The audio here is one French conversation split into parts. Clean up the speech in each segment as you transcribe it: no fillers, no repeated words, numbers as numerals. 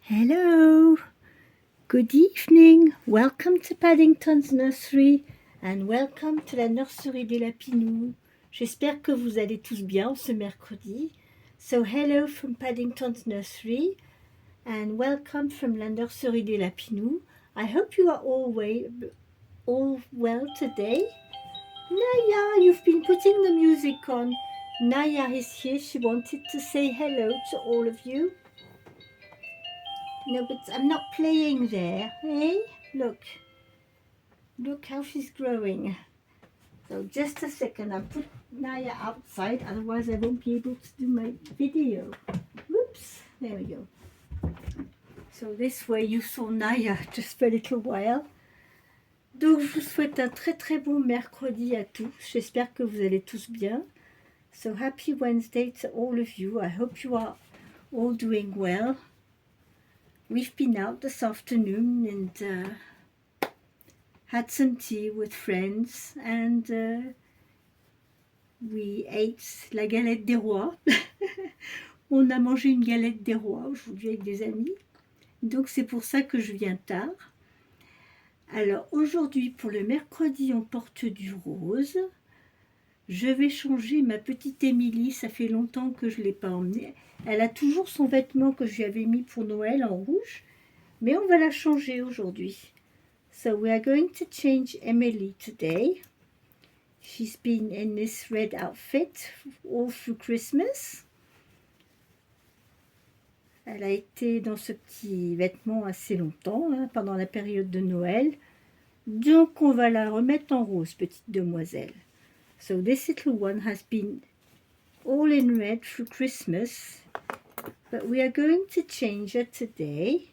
Hello, good evening, welcome to Paddington's Nursery and welcome to la nurserie des Lapinous. J'espère que vous allez tous bien ce mercredi. So hello from Paddington's Nursery and welcome from la nurserie des Lapinous. I hope you are all well today. Naya, you've been putting the music on. Naya is here, she wanted to say hello to all of you. No, but I'm not playing there, eh? Look how she's growing. So just a second, I'll put Naya outside, otherwise I won't be able to do my video. Whoops, there we go. So this way you saw Naya just for a little while. Donc je vous souhaite un très très bon mercredi à tous. J'espère que vous allez tous bien. So happy Wednesday to all of you. I hope you are all doing well. We've been out this afternoon and had some tea with friends and we ate la galette des rois. On a mangé une galette des rois aujourd'hui avec des amis. Donc c'est pour ça que je viens tard. Alors aujourd'hui pour le mercredi on porte du rose. Je vais changer ma petite Émilie, ça fait longtemps que je ne l'ai pas emmenée. Elle a toujours son vêtement que je lui avais mis pour Noël en rouge, mais on va la changer aujourd'hui. So we are going to change Emily today. She's been in this red outfit all through Christmas. Elle a été dans ce petit vêtement assez longtemps, pendant la période de Noël. Donc on va la remettre en rose, petite demoiselle. So this little one has been all in red through Christmas, but we are going to change her today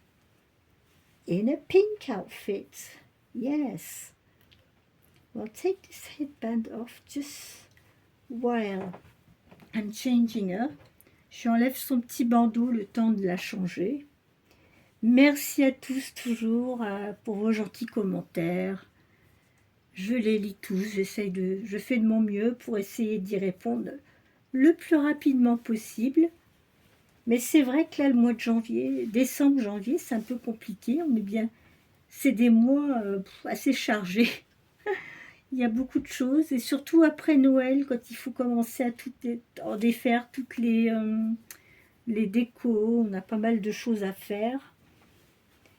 in a pink outfit. Yes. Well, take this headband off just while I'm changing her. J'enlève son petit bandeau le temps de la changer. Merci à tous toujours pour vos gentils commentaires. Je les lis tous, je fais de mon mieux pour essayer d'y répondre le plus rapidement possible. Mais c'est vrai que là, le mois de janvier, décembre, janvier, c'est un peu compliqué. C'est des mois assez chargés. Il y a beaucoup de choses, et surtout après Noël, quand il faut commencer à en défaire toutes les décos, on a pas mal de choses à faire.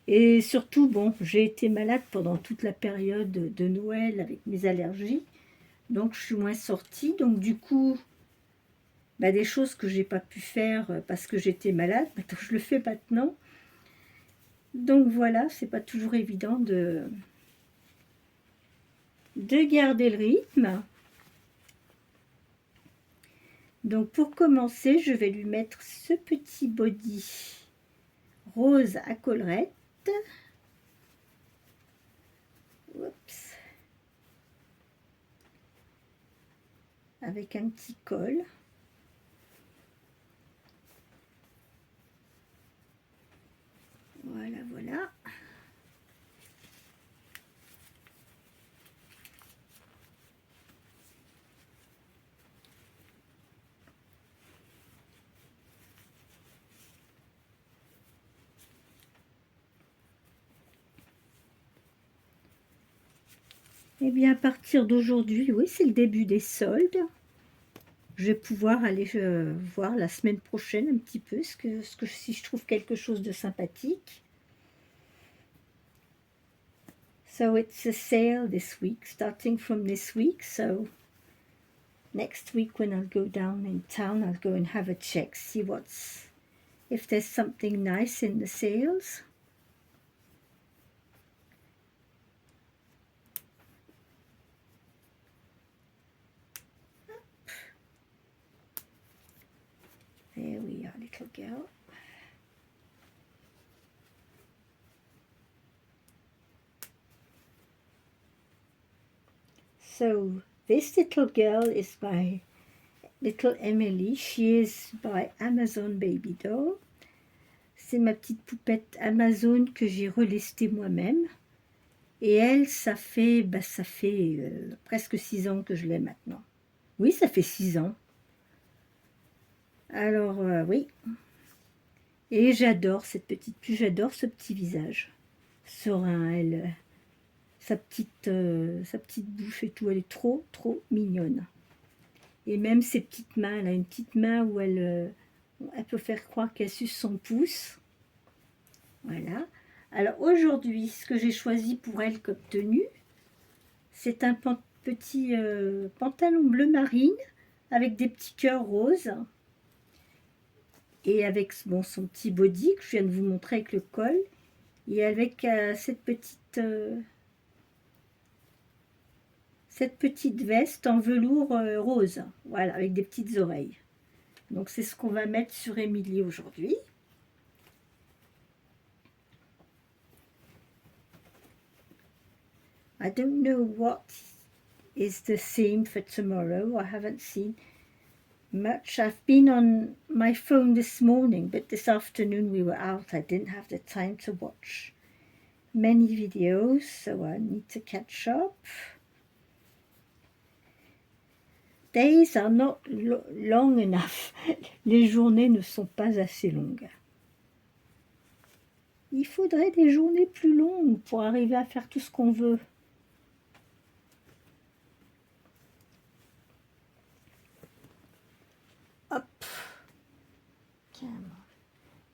Et surtout, bon, j'ai été malade pendant toute la période de Noël avec mes allergies, donc je suis moins sortie. Donc du coup, des choses que j'ai pas pu faire parce que j'étais malade, maintenant je le fais maintenant. Donc voilà, c'est pas toujours évident de garder le rythme. Donc pour commencer, je vais lui mettre ce petit body rose à collerette. Oups. Avec un petit col. Voilà, voilà. Eh bien, à partir d'aujourd'hui, oui, c'est le début des soldes. Je vais pouvoir aller voir la semaine prochaine un petit peu si je trouve quelque chose de sympathique. So it's a sale this week, starting from this week. So next week when I'll go down in town, I'll go and have a check, see if there's something nice in the sales. There we are, little girl. So this little girl is by Little Emily. She is by Amazon Baby Doll. C'est ma petite poupette Amazon que j'ai relestée moi-même. Et elle, ça fait presque 6 ans que je l'ai maintenant. Oui, ça fait 6 ans. Alors, oui. Et j'adore cette petite puce, j'adore ce petit visage. Serein, elle, sa petite bouche et tout, elle est trop, trop mignonne. Et même ses petites mains, elle a une petite main où elle peut faire croire qu'elle suce son pouce. Voilà. Alors aujourd'hui, ce que j'ai choisi pour elle comme tenue, c'est un petit pantalon bleu marine avec des petits cœurs roses et avec bon, son petit body que je viens de vous montrer avec le col et avec cette petite veste en velours rose, voilà, avec des petites oreilles. Donc c'est ce qu'on va mettre sur Émilie aujourd'hui. I don't know what is the theme for tomorrow. I haven't seen much. I've been on my phone this morning, but this afternoon we were out. I didn't have the time to watch many videos, so I need to catch up. Days are not long enough. Les journées ne sont pas assez longues. Il faudrait des journées plus longues pour arriver à faire tout ce qu'on veut. Hop.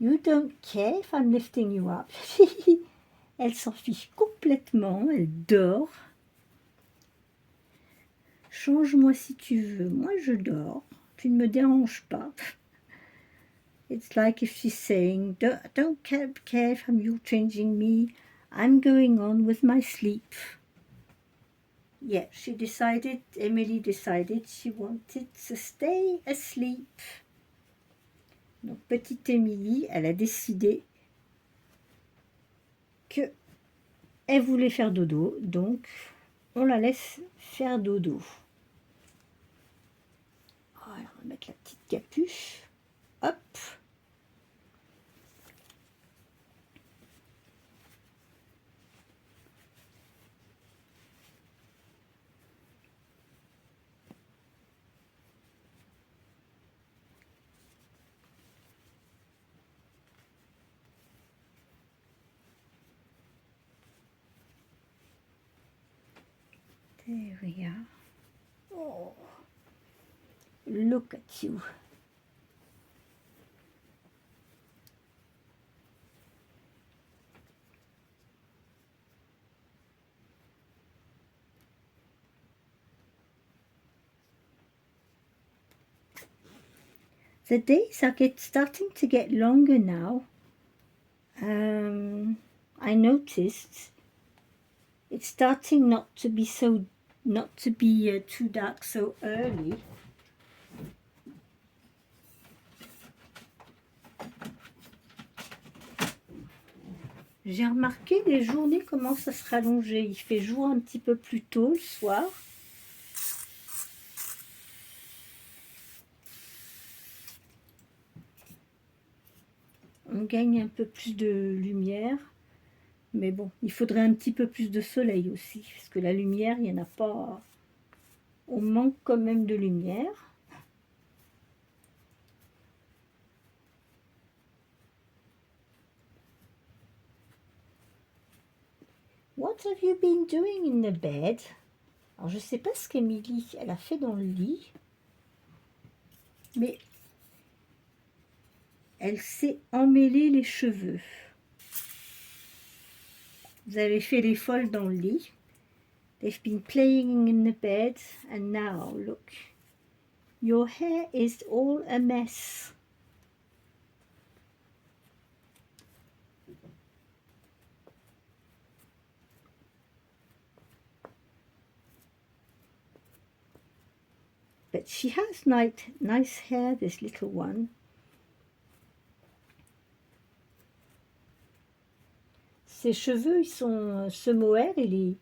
You don't care if I'm lifting you up. Elle s'en fiche complètement, elle dort. Change-moi si tu veux, moi je dors, tu ne me déranges pas. It's like if she's saying, don't care if you're changing me, I'm going on with my sleep. Yeah, Emily decided she wanted to stay asleep. Donc petite Emily, elle a décidé que elle voulait faire dodo, donc on la laisse faire dodo. Voilà, on va mettre la petite capuche. Hop. There we are. Oh, look at you. The days are starting to get longer now. I noticed it's starting not to be too dark so early. J'ai remarqué les journées commencent à se rallonger. Il fait jour un petit peu plus tôt le soir. On gagne un peu plus de lumière. Mais bon, il faudrait un petit peu plus de soleil aussi. Parce que la lumière, il n'y en a pas. On manque quand même de lumière. What have you been doing in the bed? Alors, je ne sais pas ce qu'Émilie, elle a fait dans le lit. Mais elle s'est emmêlé les cheveux. Vous avez fait les folles dans le lit. They've been playing in the bed. And now, look. Your hair is all a mess. But she has nice hair, this little one. Ses cheveux, ce mohair, il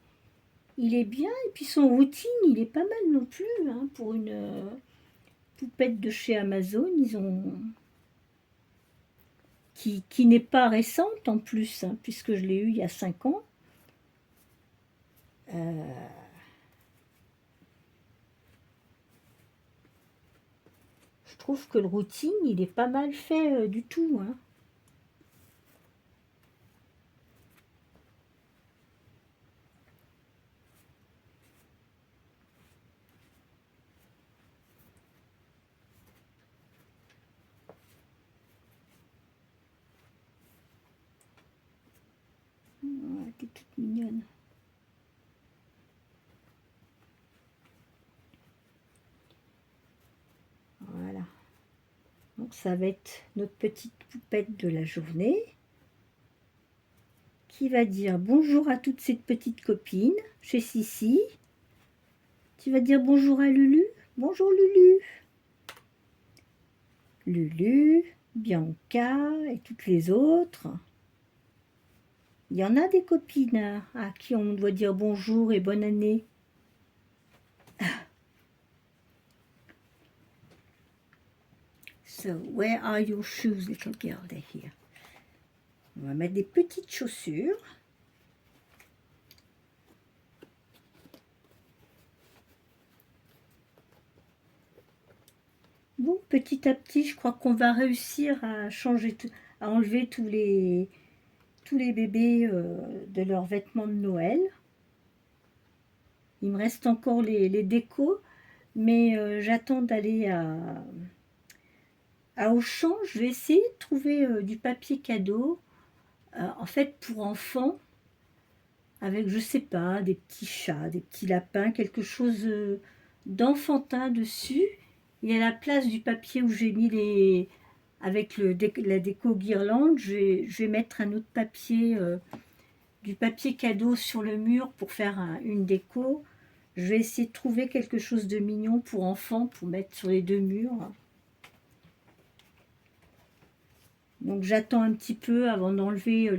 est bien. Et puis son routine, il est pas mal non plus. Hein, pour une poupette de chez Amazon, qui n'est pas récente en plus, hein, puisque je l'ai eu il y a 5 ans. Je trouve que le routine, il est pas mal fait du tout. Hein. était toute mignonne. Voilà. Donc ça va être notre petite poupette de la journée qui va dire bonjour à toutes ces petites copines chez Sissi. Tu vas dire bonjour à Lulu. Bonjour Lulu. Lulu, Bianca et toutes les autres. Il y en a des copines à qui on doit dire bonjour et bonne année. So, where are your shoes, little girl? They're here. On va mettre des petites chaussures. Bon, petit à petit, je crois qu'on va réussir à changer, à enlever tous les bébés de leurs vêtements de Noël. Il me reste encore les décos, mais j'attends d'aller à Auchan. Je vais essayer de trouver du papier cadeau, en fait pour enfants, avec, je sais pas, des petits chats, des petits lapins, quelque chose d'enfantin dessus. Et à la place du papier où j'ai mis avec la déco guirlande, je vais mettre un autre papier, du papier cadeau sur le mur pour faire une déco. Je vais essayer de trouver quelque chose de mignon pour enfants, pour mettre sur les deux murs. Donc j'attends un petit peu avant d'enlever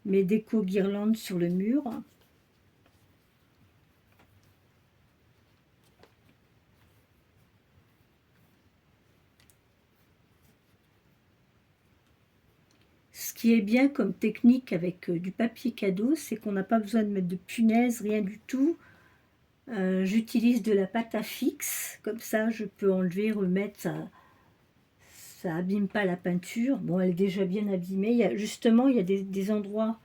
mes décos guirlandes sur le mur. Ce qui est bien comme technique avec du papier cadeau, c'est qu'on n'a pas besoin de mettre de punaise, rien du tout. J'utilise de la pâte à fixe, comme ça je peux enlever, remettre, ça abîme pas la peinture. Bon, elle est déjà bien abîmée. Justement, il y a des endroits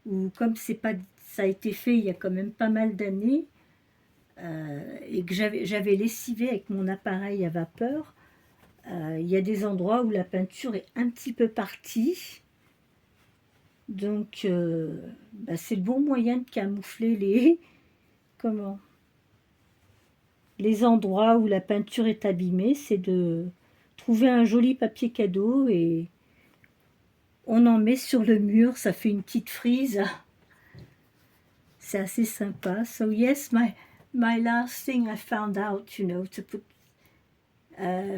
où, comme ça a été fait il y a quand même pas mal d'années, et que j'avais lessivé avec mon appareil à vapeur, il y a des endroits où la peinture est un petit peu partie. Donc, c'est le bon moyen de camoufler les endroits où la peinture est abîmée, c'est de trouver un joli papier cadeau et on en met sur le mur, ça fait une petite frise. C'est assez sympa. So yes, my last thing I found out, to put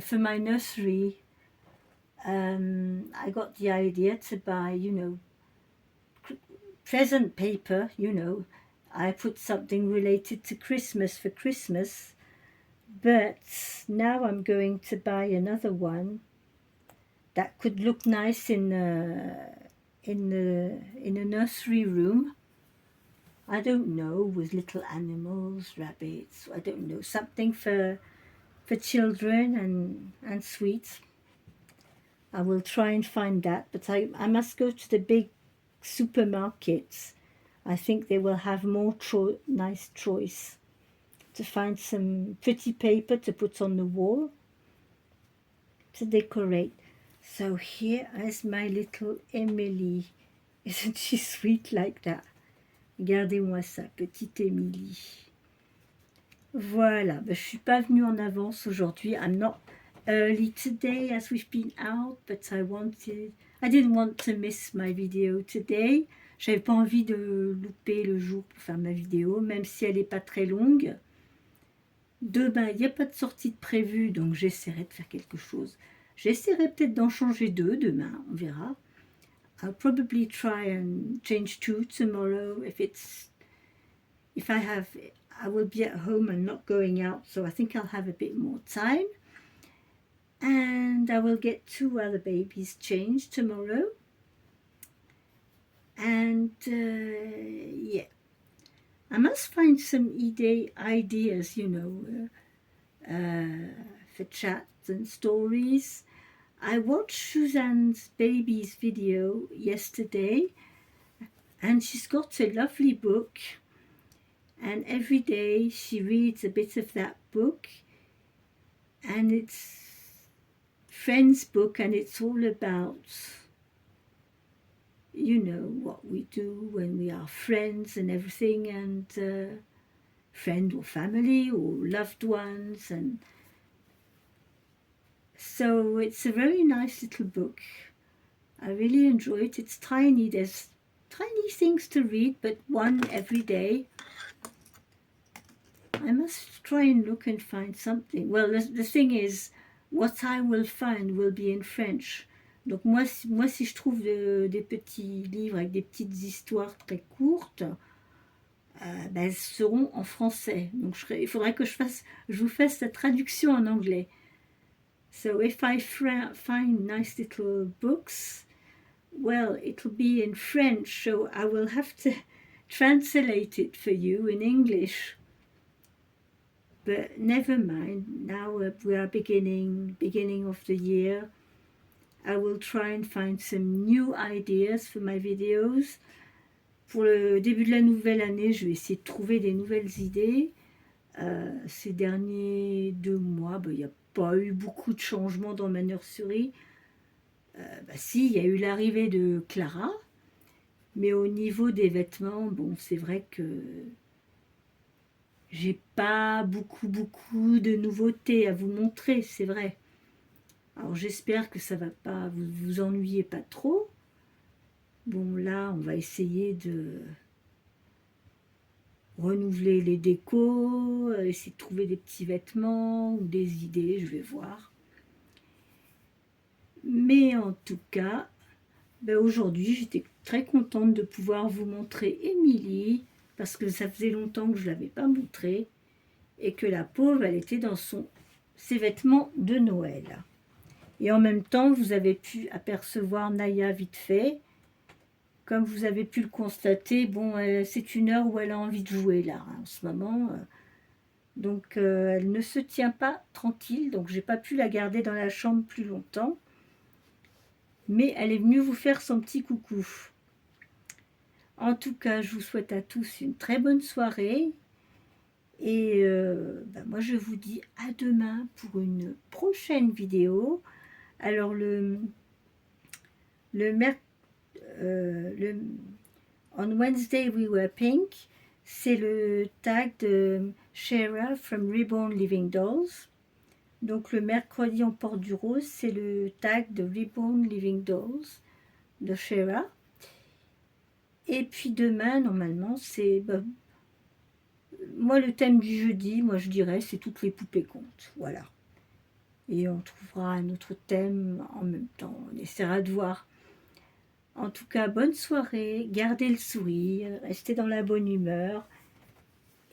for my nursery, I got the idea to buy, present paper, I put something related to Christmas for Christmas, but now I'm going to buy another one that could look nice in a nursery room. I don't know, with little animals, rabbits, I don't know, something for children and sweet. I will try and find that, but I must go to the big supermarkets. I think they will have more nice choice to find some pretty paper to put on the wall to decorate. So here is my little Emily. Isn't she sweet like that? Regardez-moi ça, petite Emily. Voilà, je suis pas venue en avance aujourd'hui. I'm not early today as we've been out, but I didn't want to miss my video today. J'avais pas envie de louper le jour pour faire ma vidéo, même si elle n'est pas très longue. Demain, il n'y a pas de sortie de prévue, donc j'essaierai de faire quelque chose. J'essaierai peut-être d'en changer deux demain, on verra. I'll probably try and change two tomorrow if I will be at home and not going out, so I think I'll have a bit more time. And I will get two other babies changed tomorrow. And yeah, I must find some ideas, for chats and stories. I watched Suzanne's baby's video yesterday, and she's got a lovely book, and every day she reads a bit of that book, and it's Friend's book, and it's all about you know, what we do when we are friends and everything, and friend or family or loved ones. And so it's a very nice little book. I really enjoy it. It's tiny. There's tiny things to read, but one every day. I must try and look and find something. Well, the thing is, what I will find will be in French. Donc moi si je trouve des petits livres avec des petites histoires très courtes, ben, elles seront en français. Donc il faudrait que je vous fasse la traduction en anglais. So if I find nice little books, well, it'll be in French, so I will have to translate it for you in English. But never mind, now we are beginning of the year. I will try and find some new ideas for my videos. Pour le début de la nouvelle année, je vais essayer de trouver des nouvelles idées. Ces derniers 2 mois, il n'y a pas eu beaucoup de changements dans ma nurserie. Si, il y a eu l'arrivée de Clara, mais au niveau des vêtements, bon, c'est vrai que j'ai pas beaucoup de nouveautés à vous montrer, c'est vrai. Alors j'espère que ça va pas vous ennuyer pas trop. Bon, là, on va essayer de renouveler les décos, essayer de trouver des petits vêtements ou des idées, je vais voir. Mais en tout cas, aujourd'hui, j'étais très contente de pouvoir vous montrer Émilie, parce que ça faisait longtemps que je ne l'avais pas montrée, et que la pauvre, elle était dans ses vêtements de Noël. Et en même temps, vous avez pu apercevoir Naya vite fait. Comme vous avez pu le constater, bon, c'est une heure où elle a envie de jouer là, en ce moment. Donc, elle ne se tient pas tranquille, donc j'ai pas pu la garder dans la chambre plus longtemps. Mais elle est venue vous faire son petit coucou. En tout cas, je vous souhaite à tous une très bonne soirée. Et moi, je vous dis à demain pour une prochaine vidéo. Alors, on Wednesday we were pink, c'est le tag de Shara from Reborn Living Dolls. Donc le mercredi on porte du rose, c'est le tag de Reborn Living Dolls de Shara. Et puis demain normalement c'est moi le thème du jeudi, moi je dirais c'est toutes les poupées comptent, voilà. Et on trouvera un autre thème en même temps, on essaiera de voir. En tout cas, bonne soirée, gardez le sourire, restez dans la bonne humeur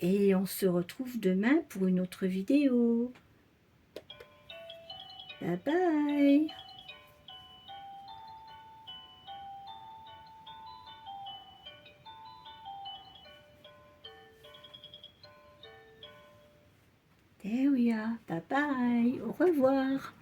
et on se retrouve demain pour une autre vidéo. Bye bye. There we are. Bye bye. Au revoir.